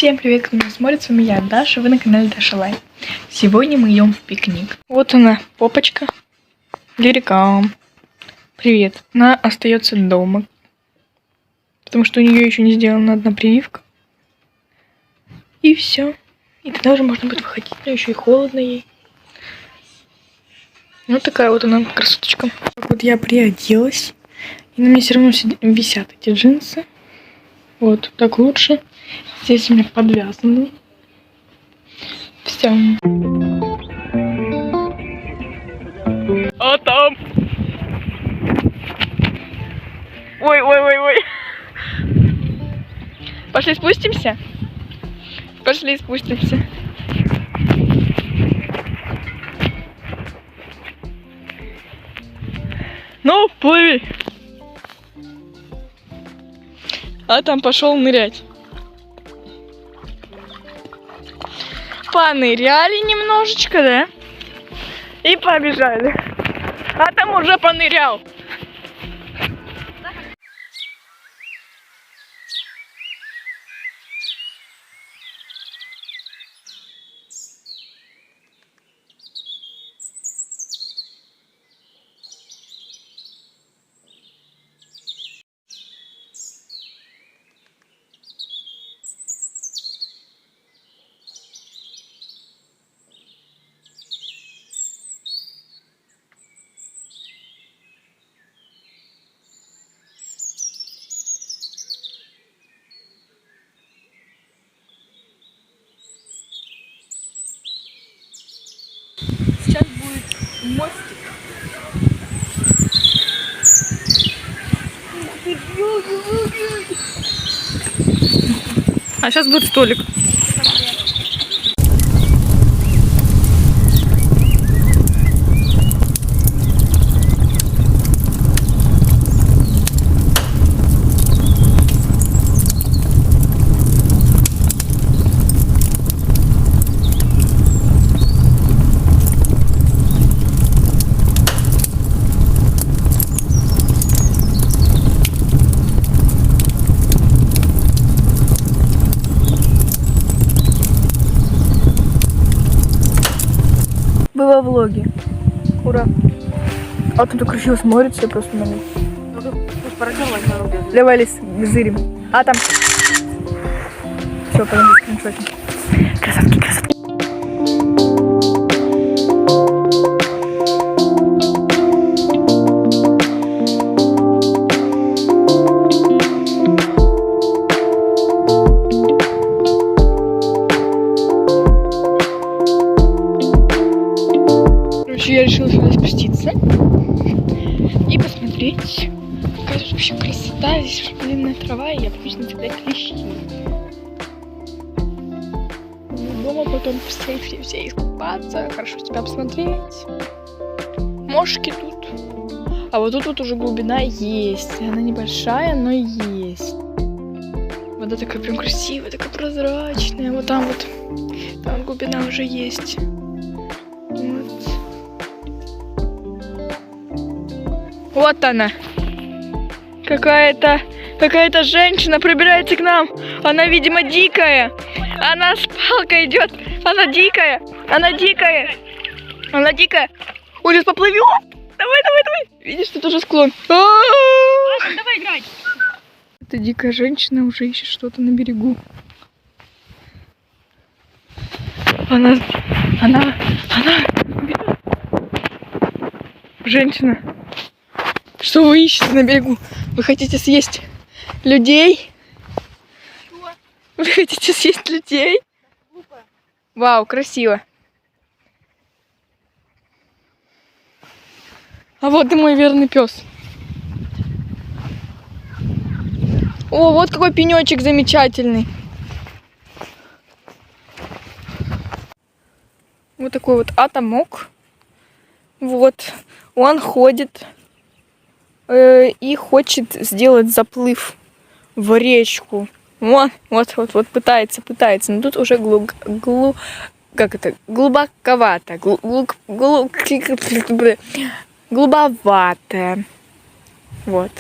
Всем привет, кто меня смотрит, с вами я, Даша, вы на канале Даша Лайф. Сегодня мы идем в пикник. Вот она, попочка. Лирикам. Привет. Она остается дома, потому что у нее еще не сделана одна прививка. И все. И тогда уже можно будет выходить, но еще и холодно ей. Вот такая вот она красоточка. Вот я приоделась, и на мне все равно висят эти джинсы. Вот, так лучше. Здесь у меня подвязано. Все. А там? Ой. Пошли спустимся? Пошли спустимся. Ну, плыви. А там пошел нырять. Поныряли немножечко, да? И побежали. А там уже понырял. Сейчас будет мостик. А сейчас будет столик. Было в влоге. Ура. А тут так красиво смотрится просто на них. Давай, Лис, зырим. А там. Все, подожди, скриншотик. Красотки. Я решила сюда спуститься и посмотреть, какая тут вообще красота. Здесь длинная трава, и я боюсь нацеплять клещи. Дома потом посмотреть все искупаться, хорошо себя посмотреть. Мошки тут. А вот тут вот уже глубина есть. Она небольшая, но есть. Вода такая прям красивая, такая прозрачная. Вот там глубина уже есть. Вот она. Какая-то женщина пробирается к нам. Она, видимо, дикая. Она с палкой идет. Она дикая. Ой, сейчас поплывем. Давай. Видишь, тут уже склон. Ладно, давай играть. Эта дикая женщина уже ищет что-то на берегу. Она. Женщина. Что вы ищете на берегу? Вы хотите съесть людей? Что? Вы хотите съесть людей? Глупо. Вау, красиво. А вот и мой верный пес. О, вот какой пенечек замечательный. Вот такой вот атомок. Вот. Он ходит и хочет сделать заплыв в речку. Вот пытается. Но тут уже глубоковато. Глубовато. Вот.